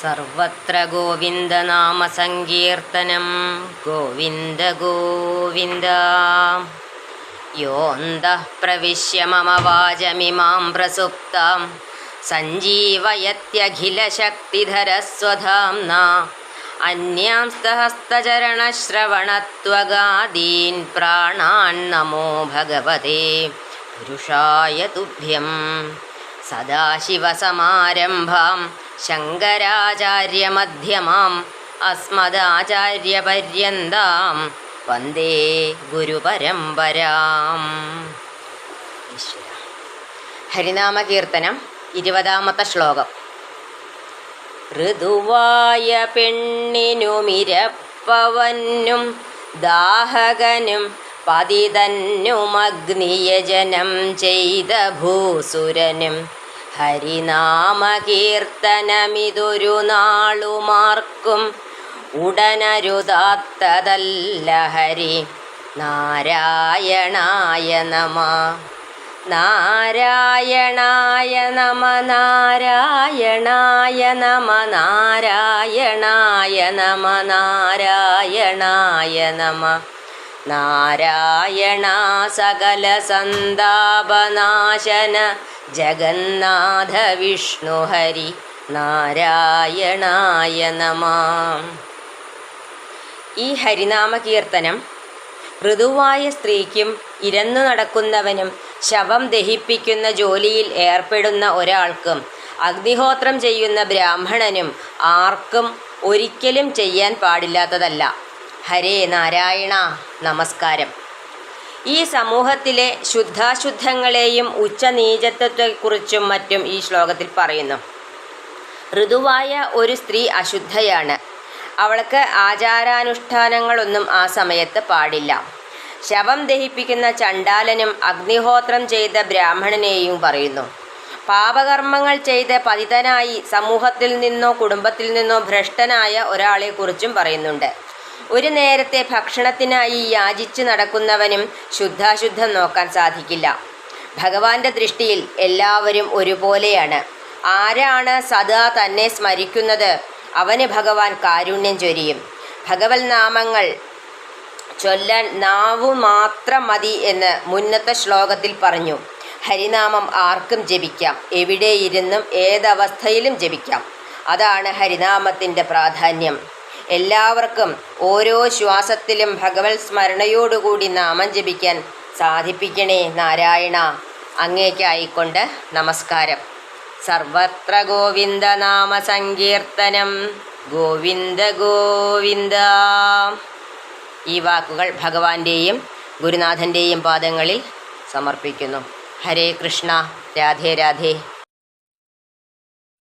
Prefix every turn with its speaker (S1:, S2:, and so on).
S1: സർവത്ര ഗോവിന്ദനാമസങ്കീർത്തനം. ഗോവിന്ദ ഗോവിന്ദ. യോऽന്തഃ പ്രവിശ്യ മമ വാചമിമാം പ്രസുപ്താം സഞ്ജീവയത്യഖിലശക്തിധരസ്വധാംനാ അന്യാംസ്ത ഹസ്തചരണശ്രവണത്വഗാദീൻ പ്രാണാന്നമോ ഭഗവതേ പുരുഷായ തുഭ്യം. സദാശിവസമാരംഭാം ശങ്കരാചാര്യമധ്യമാം അസ്മദാചാര്യപര്യന്താം വന്ദേ ഗുരുപരമ്പരാം. ഹരിനാമകീർത്തനം 20-ാമത്തെ ശ്ലോകം. ഋതുവായ പെണ്ണിനുമിരപ്പവനും ദാഹകനും പതിതന്നുമഗ്നിയജനം ചെയ്ത ഭൂസുരനും ഹരിനാമകീർത്തനമിതൊരു നാളുമാർക്കും ഉടനരുതാത്തതല്ല ഹരി. നാരായണായ നമ നാരായണായ നമ നാരായണായ നമ നാരായണായ നമ നാരായണായ നമ. നാരായണ സകല സന്താപനാശന ജഗന്നാഥ വിഷ്ണു ഹരി. നാരായണായ നമ. ഈ ഹരിനാമകീർത്തനം ഋതുവായ സ്ത്രീക്കും ഇരന്നു നടക്കുന്നവനും ശവം ദഹിപ്പിക്കുന്ന ജോലിയിൽ ഏർപ്പെടുന്ന ഒരാൾക്കും അഗ്നിഹോത്രം ചെയ്യുന്ന ബ്രാഹ്മണനും ആർക്കും ഒരിക്കലും ചെയ്യാൻ പാടില്ലാത്തതല്ല. ഹരേ നാരായണ നമസ്കാരം. ഈ സമൂഹത്തിലെ ശുദ്ധാശുദ്ധങ്ങളെയും ഉച്ചനീചത്വത്തെക്കുറിച്ചും മറ്റും ഈ ശ്ലോകത്തിൽ പറയുന്നു. ഋതുവായ ഒരു സ്ത്രീ അശുദ്ധയാണ്. അവൾക്ക് ആചാരാനുഷ്ഠാനങ്ങളൊന്നും ആ സമയത്ത് പാടില്ല. ശവം ദഹിപ്പിക്കുന്ന ചണ്ടാലനും അഗ്നിഹോത്രം ചെയ്ത ബ്രാഹ്മണനെയും പറയുന്നു. പാപകർമ്മങ്ങൾ ചെയ്ത് പതിതനായി സമൂഹത്തിൽ നിന്നോ കുടുംബത്തിൽ നിന്നോ ഭ്രഷ്ടനായ ഒരാളെക്കുറിച്ചും പറയുന്നുണ്ട്. ഒരു നേരത്തെ ഭക്ഷണത്തിനായി യാചിച്ച് നടക്കുന്നവനും ശുദ്ധാശുദ്ധം നോക്കാൻ സാധിക്കില്ല. ഭഗവാന്റെ ദൃഷ്ടിയിൽ എല്ലാവരും ഒരുപോലെയാണ്. ആരാണ് സദാ തന്നെ സ്മരിക്കുന്നത് അവന് ഭഗവാൻ കാരുണ്യം ചൊരിയും. ഭഗവത് നാമങ്ങൾ ചൊല്ലാൻ നാവു മാത്രം മതി എന്ന് മുന്നത്തെ ശ്ലോകത്തിൽ പറഞ്ഞു. ഹരിനാമം ആർക്കും ജപിക്കാം, എവിടെയിരുന്നും ഏതവസ്ഥയിലും ജപിക്കാം. അതാണ് ഹരിനാമത്തിൻ്റെ പ്രാധാന്യം. എല്ലാവർക്കും ഓരോ ശ്വാസത്തിലും ഭഗവത് സ്മരണയോടുകൂടി നാമം ജപിക്കാൻ സാധിപ്പിക്കണേ നാരായണ. അങ്ങേക്കായിക്കൊണ്ട് നമസ്കാരം. സർവത്ര ഗോവിന്ദനാമ സങ്കീർത്തനം. ഗോവിന്ദ ഗോവിന്ദ. ഈ വാക്കുകൾ ഭഗവാന്റെയും ഗുരുനാഥൻ്റെയും പാദങ്ങളിൽ സമർപ്പിക്കുന്നു. ഹരേ കൃഷ്ണ. രാധേ രാധേ.